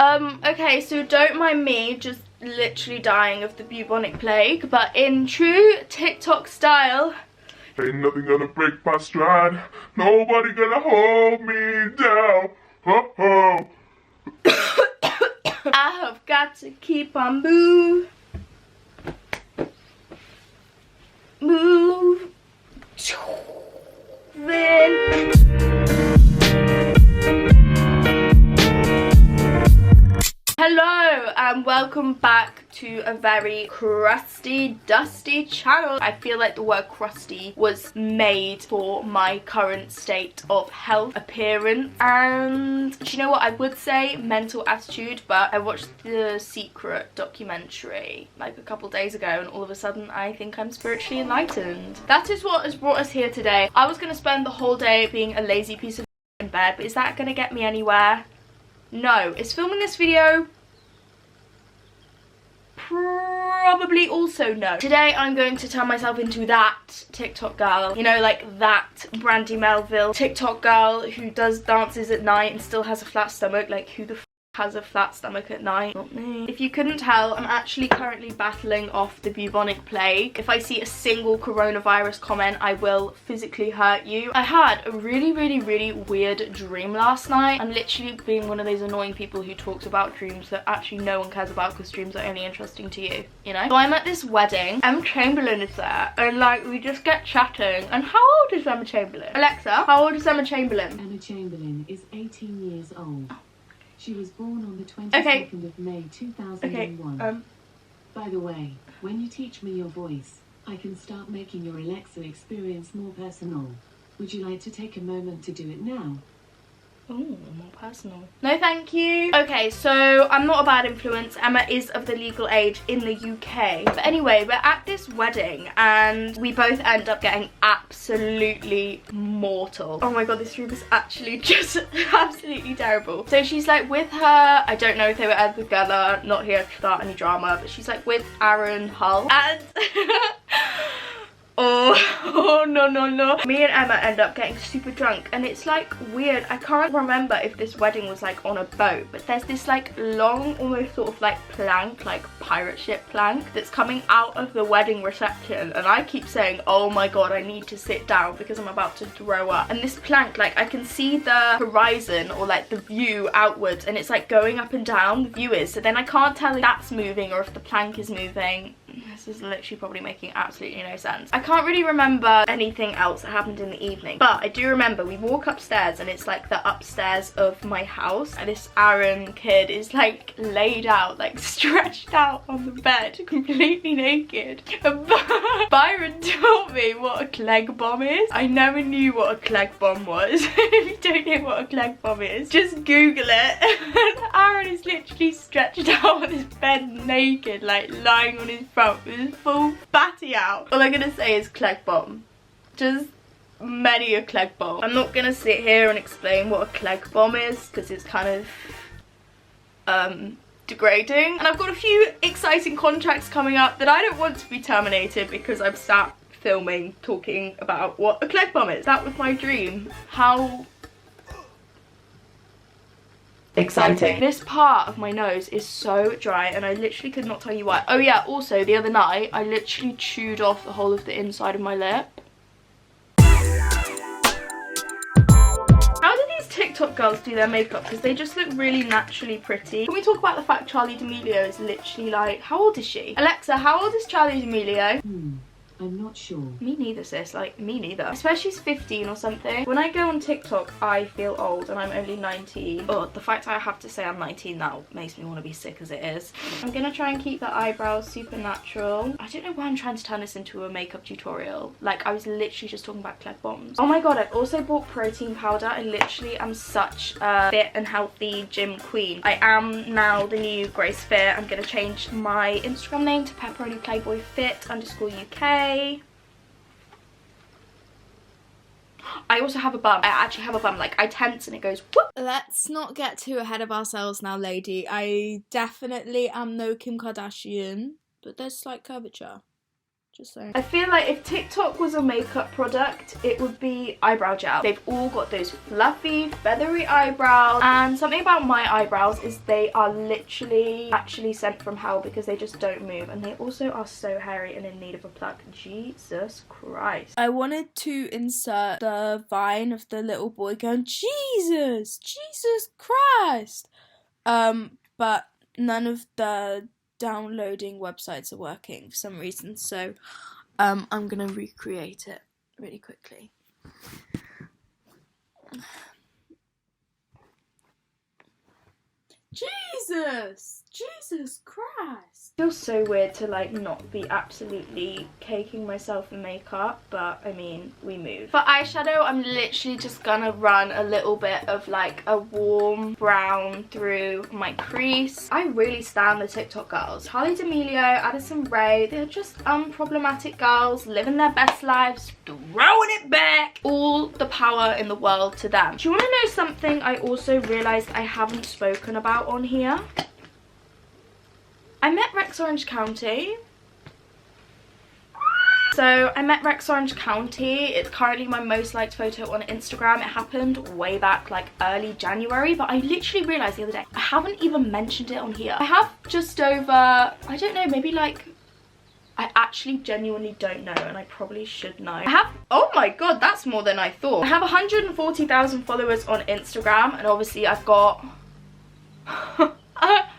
Okay, so don't mind me just literally dying of the bubonic plague, but in true TikTok style, ain't nothing gonna break my stride. Nobody gonna hold me down. Ho ho. I have got to keep on moving. Hello and welcome back to a very crusty, dusty channel. I feel like the word crusty was made for my current state of health, appearance, and do you know what I would say? Mental attitude. But I watched The Secret documentary like a couple days ago and all of a sudden I think I'm spiritually enlightened. That is what has brought us here today. I was going to spend the whole day being a lazy piece of in bed, but is that going to get me anywhere? No. Is filming this video? Probably also no. Today I'm going to turn myself into that TikTok girl. You know, like that Brandy Melville TikTok girl who does dances at night and still has a flat stomach. Like, who the f has a flat stomach at night? Not me. If you couldn't tell, I'm actually currently battling off the bubonic plague. If I see a single coronavirus comment, I will physically hurt you. I had a really weird dream last night. I'm literally being one of those annoying people who talks about dreams that actually no one cares about because dreams are only interesting to you, you know? So I'm at this wedding. Emma Chamberlain is there and like we just get chatting. And how old is Emma Chamberlain? Alexa, how old is Emma Chamberlain? Emma Chamberlain is 18 years old. She was born on the 22nd of May 2001. Okay, By the way, when you teach me your voice, I can start making your Alexa experience more personal. Would you like to take a moment to do it now? Oh, more personal. No, thank you. Okay, so I'm not a bad influence. Emma is of the legal age in the UK. But anyway, we're at this wedding and we both end up getting absolutely mortal. Oh my god, this room is actually just absolutely terrible. So she's like with her, I don't know if they were at together, not here to start any drama, but she's like with Aaron Hull and Oh no. Me and Emma end up getting super drunk and it's like weird. I can't remember if this wedding was like on a boat, but there's this like long, almost sort of like plank, like pirate ship plank that's coming out of the wedding reception, and I keep saying, oh my god, I need to sit down because I'm about to throw up. And this plank, like I can see the horizon or like the view outwards and it's like going up and down, the view is, so then I can't tell if that's moving or if the plank is moving. This is literally probably making absolutely no sense. I can't really remember anything else that happened in the evening, but I do remember we walk upstairs and it's like the upstairs of my house and this Aaron kid is like laid out, like stretched out on the bed, completely naked. Byron told me what a Clegg bomb is. I never knew what a Clegg bomb was. If you don't know what a Clegg bomb is, just Google it. And Aaron is literally stretched out on his bed naked, like lying on his front with his full fatty out. All I'm gonna say is Clegg bomb. Just many a Clegg bomb. I'm not gonna sit here and explain what a Clegg bomb is because it's kind of degrading. And I've got a few exciting contracts coming up that I don't want to be terminated because I've sat filming talking about what a Clegg bomb is. That was my dream. How exciting. This part of my nose is so dry and I literally could not tell you why. Oh yeah, also the other night I literally chewed off the whole of the inside of my lip. How do these TikTok girls do their makeup? Because they just look really naturally pretty. Can we talk about the fact Charli D'Amelio is literally like, how old is she? Alexa, how old is Charli D'Amelio? I'm not sure. Me neither, sis. Like, me neither. I swear she's 15 or something. When I go on TikTok, I feel old and I'm only 19. Oh, the fact I have to say I'm 19 now makes me want to be sick as it is. I'm gonna try and keep the eyebrows super natural. I don't know why I'm trying to turn this into a makeup tutorial. Like, I was literally just talking about Clegg bombs. Oh my god, I've also bought protein powder. I literally am such a fit and healthy gym queen. I am now the new Grace Fit. I'm gonna change my Instagram name to Pepperoni Playboy Fit _UK. I also have a bum. I actually have a bum. Like, I tense and it goes whoop. Let's not get too ahead of ourselves now, lady. I definitely am no Kim Kardashian, but there's slight curvature. Just saying. I feel like if TikTok was a makeup product, it would be eyebrow gel. They've all got those fluffy, feathery eyebrows, and something about my eyebrows is they are literally actually sent from hell because they just don't move, and they also are so hairy and in need of a pluck. Jesus Christ. I wanted to insert the vine of the little boy going, Jesus Christ, but none of the downloading websites are working for some reason, so I'm gonna recreate it really quickly. Jesus Christ. It feels so weird to like not be absolutely caking myself in makeup, but I mean, we move. For eyeshadow, I'm literally just gonna run a little bit of like a warm brown through my crease. I really stand the TikTok girls. Charli D'Amelio, Addison Rae, they're just unproblematic girls living their best lives, throwing it back. All the power in the world to them. Do you want to know something I also realised I haven't spoken about on here? I met Rex Orange County. So I met Rex Orange County. It's currently my most liked photo on Instagram. It happened way back like early January, but I literally realised the other day I haven't even mentioned it on here. I have just over, I don't know, maybe like, I actually genuinely don't know, and I probably should know. I have, oh my god, that's more than I thought. I have 140,000 followers on Instagram, and obviously I've got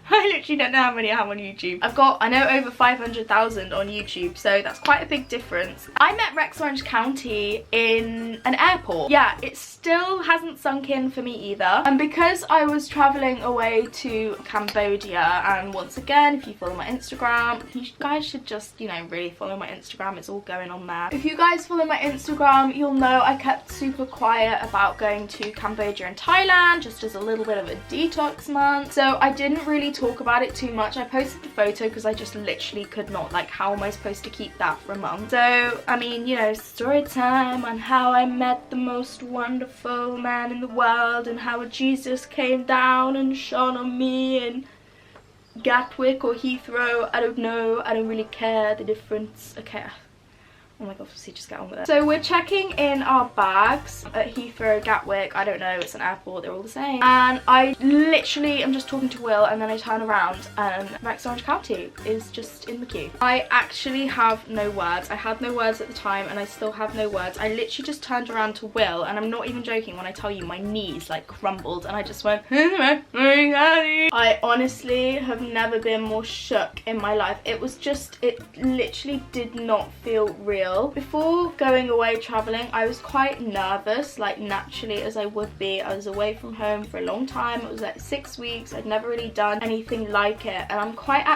I literally don't know how many I have on YouTube. I've got, I know, over 500,000 on YouTube, so that's quite a big difference. I met Rex Orange County in an airport. Yeah, it still hasn't sunk in for me either. And because I was traveling away to Cambodia, and once again, if you follow my Instagram, you guys should just, you know, really follow my Instagram. It's all going on there. If you guys follow my Instagram, you'll know I kept super quiet about going to Cambodia and Thailand, just as a little bit of a detox month. So I didn't really talk about it too much. I posted the photo because I just literally could not, like, how am I supposed to keep that for a month? So I mean, you know, story time on how I met the most wonderful man in the world and how Jesus came down and shone on me in Gatwick or Heathrow. I don't know, I don't really care the difference. Okay, oh my god, Flossie, just get on with it. So we're checking in our bags at Heathrow, Gatwick, I don't know, it's an airport, they're all the same. And I literally am just talking to Will, and then I turn around and Rex Orange County is just in the queue. I actually have no words. I had no words at the time, and I still have no words. I literally just turned around to Will, and I'm not even joking when I tell you my knees like crumbled, and I just went, I honestly have never been more shook in my life. It was just, it literally did not feel real. Before going away traveling, I was quite nervous, like naturally as I would be. I was away from home for a long time. It was like 6 weeks. I'd never really done anything like it, and I'm quite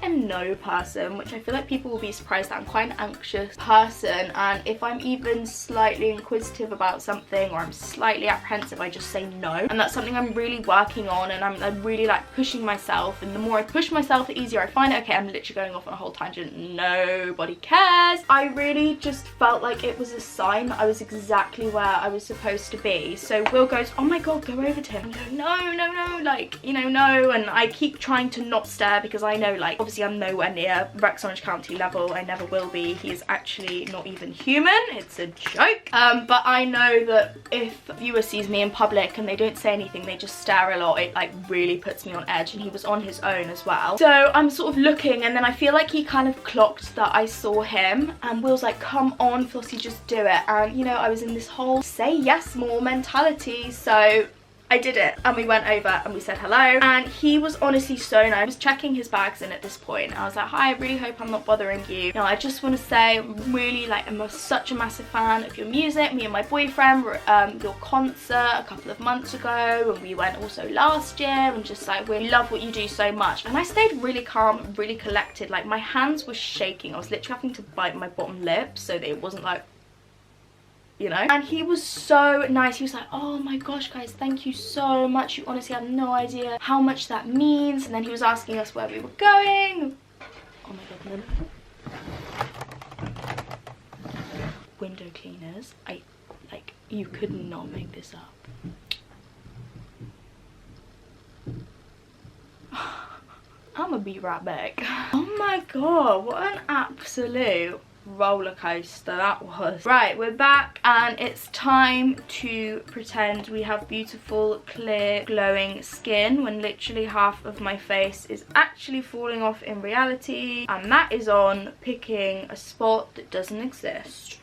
a no person, which I feel like people will be surprised that I'm quite an anxious person, and if I'm even slightly inquisitive about something or I'm slightly apprehensive, I just say no. And that's something I'm really working on, and I'm really like pushing myself, and the more I push myself, the easier I find it. Okay, I'm literally going off on a whole tangent. Nobody cares. I really just felt like it was a sign that I was exactly where I was supposed to be. So Will goes, oh my god, go over to him. I go, no, like, you know, no. And I keep trying to not stare because I know, like, obviously I'm nowhere near Rex Orange County level. I never will be. He is actually not even human. It's a joke. But I know that if a viewer sees me in public and they don't say anything, they just stare a lot, it like really puts me on edge. And he was on his own as well. So I'm sort of looking, and then I feel like he kind of clocked that I saw him. And Will's like, come on, Flossie, just do it. And, you know, I was in this whole say yes more mentality, so I did it. And we went over and we said hello. And he was honestly so nice. I was checking his bags in at this point. I was like, hi, I really hope I'm not bothering you. You know, I just want to say, I'm really, like, I'm such a massive fan of your music. Me and my boyfriend were at your concert a couple of months ago, and we went also last year, and just like, we love what you do so much. And I stayed really calm, really collected. Like, my hands were shaking. I was literally having to bite my bottom lip so that it wasn't like, you know. And he was so nice. He was like, oh my gosh, guys, thank you so much. You honestly have no idea how much that means. And then he was asking us where we were going. Oh my god, window cleaners. Like, you could not make this up. I'ma be right back. Oh my god, what an absolute roller coaster that was. Right, we're back and it's time to pretend we have beautiful, clear, glowing skin when literally half of my face is actually falling off in reality, and that is on picking a spot that doesn't exist.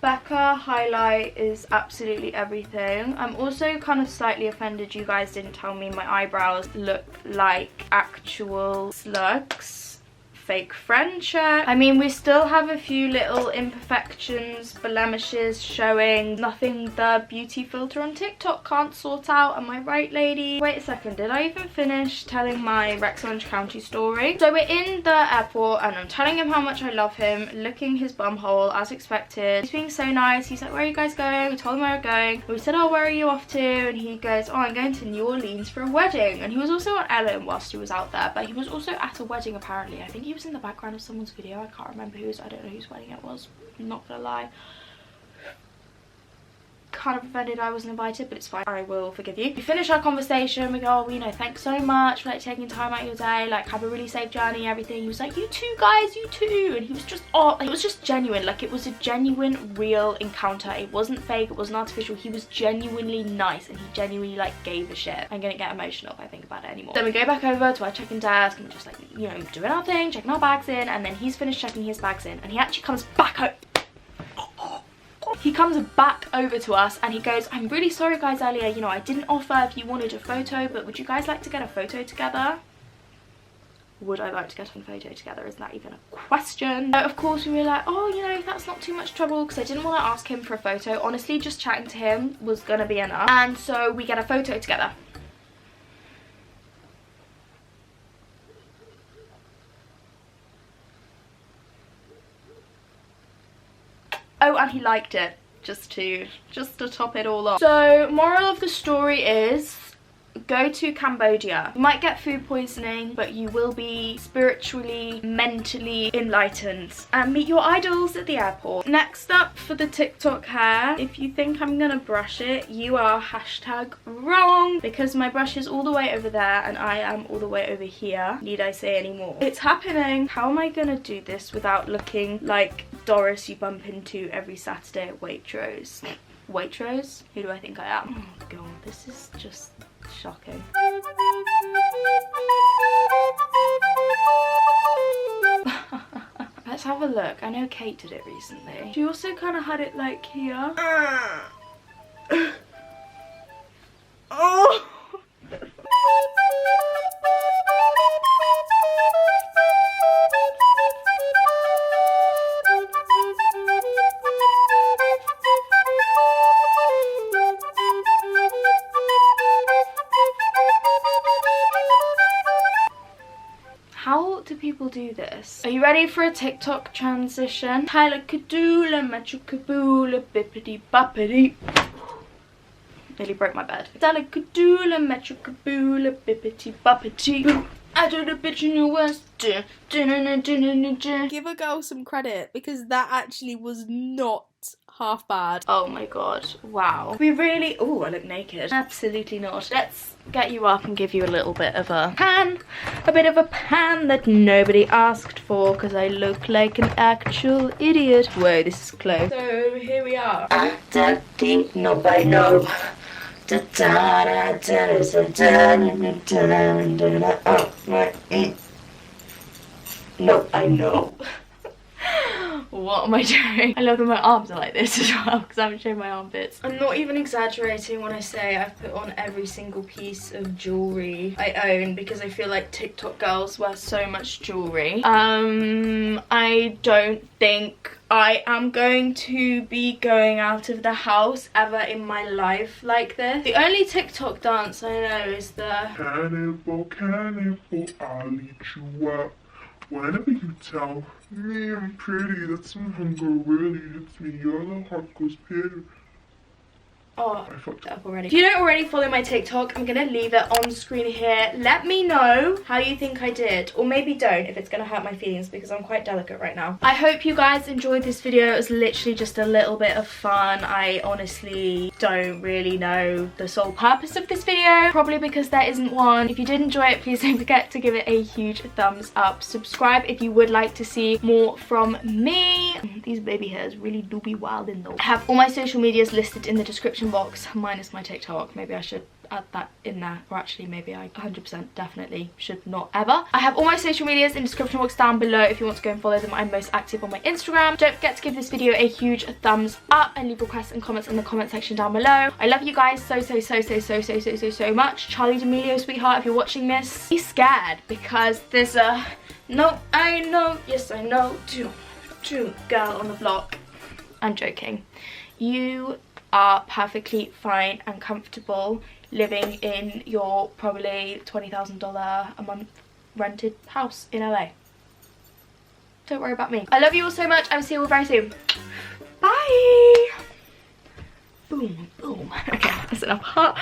Becca highlight is absolutely everything. I'm also kind of slightly offended you guys didn't tell me my eyebrows look like actual slugs. Fake friendship. I mean, we still have a few little imperfections, blemishes showing. Nothing the beauty filter on TikTok can't sort out. Am I right, lady? Wait a second, did I even finish telling my Rex Orange County story? So we're in the airport and I'm telling him how much I love him, licking his bum hole as expected. He's being so nice. He's like, where are you guys going? I told him where we're going. We said, oh, where are you off to? And he goes, oh, I'm going to New Orleans for a wedding. And he was also on Ellen whilst he was out there, but he was also at a wedding apparently. I think he was in the background of someone's video. I can't remember whose. I don't know whose wedding it was. I'm not gonna lie. Kind of offended I wasn't invited, but it's fine. I will forgive you. We finish our conversation. We go, oh, you know, thanks so much for like taking time out of your day. Like, have a really safe journey, everything. He was like, you too, guys, you too. And he was just, oh, it was just genuine. Like, it was a genuine, real encounter. It wasn't fake. It wasn't artificial. He was genuinely nice and he genuinely like gave a shit. I'm gonna get emotional if I think about it anymore. Then we go back over to our check-in desk and we're just like, you know, doing our thing, checking our bags in, and then he's finished checking his bags in and he actually comes back home. He comes back over to us and he goes, I'm really sorry guys, earlier, you know, I didn't offer if you wanted a photo, but would you guys like to get a photo together? Would I like to get a photo together? Is that even a question? So of course we were like, oh, you know, that's not too much trouble, because I didn't want to ask him for a photo. Honestly, just chatting to him was gonna be enough. And so we get a photo together. Oh, and he liked it, just to top it all off. So, moral of the story is, go to Cambodia. You might get food poisoning, but you will be spiritually, mentally enlightened. And meet your idols at the airport. Next up for the TikTok hair, if you think I'm gonna brush it, you are #wrong, because my brush is all the way over there and I am all the way over here. Need I say any more? It's happening. How am I gonna do this without looking like Doris you bump into every Saturday at Waitrose? Waitrose? Who do I think I am? Oh god, this is just shocking. Let's have a look. I know Kate did it recently. She also kind of had it like here. Oh! How do people do this? Are you ready for a TikTok transition? Tyler Kadoola, Machu Kaboola, bippity boppity. Nearly broke my bed. Tyler Kadoola, Machu Kaboola, bippity boppity. I do the bitch in your west. Give a girl some credit, because that actually was not half bad. Oh my god, wow. We really, oh, I look naked. Absolutely not. Let's get you up and give you a little bit of a pan. A bit of a pan that nobody asked for, because I look like an actual idiot. Whoa, this is close. So here we are. I don't think nobody knows. No, I know. What am I doing? I love that my arms are like this as well, because I haven't shown my armpits. I'm not even exaggerating when I say I've put on every single piece of jewellery I own, because I feel like TikTok girls wear so much jewellery. I don't think I am going to be going out of the house ever in my life like this. The only TikTok dance I know is the Cannibal, cannibal, I'll eat you up. Whenever you tell me I'm pretty, that's when hunger really hits me. Your little heart goes pitter. Oh, I fucked up already. If you don't already follow my TikTok, I'm gonna leave it on screen here. Let me know how you think I did, or maybe don't if it's gonna hurt my feelings because I'm quite delicate right now. I hope you guys enjoyed this video. It was literally just a little bit of fun. I honestly don't really know the sole purpose of this video, probably because there isn't one. If you did enjoy it, please don't forget to give it a huge thumbs up. Subscribe if you would like to see more from me. These baby hairs really do be wildin' though. I have all my social medias listed in the description box, minus my TikTok. Maybe I should add that in there, or actually maybe I 100% definitely should not ever. I have all my social medias in the description box down below if you want to go and follow them. I'm most active on my Instagram. Don't forget to give this video a huge thumbs up and leave requests and comments in the comment section down below. I love you guys so much. Charlie D'Amelio, sweetheart, if you're watching this, be scared because there's a no, I know, yes I know, two girl on the block. I'm joking. You are perfectly fine and comfortable living in your probably $20,000 a month rented house in LA. Don't worry about me. I love you all so much. I will see you all very soon. Bye. Boom, boom. Okay, that's enough.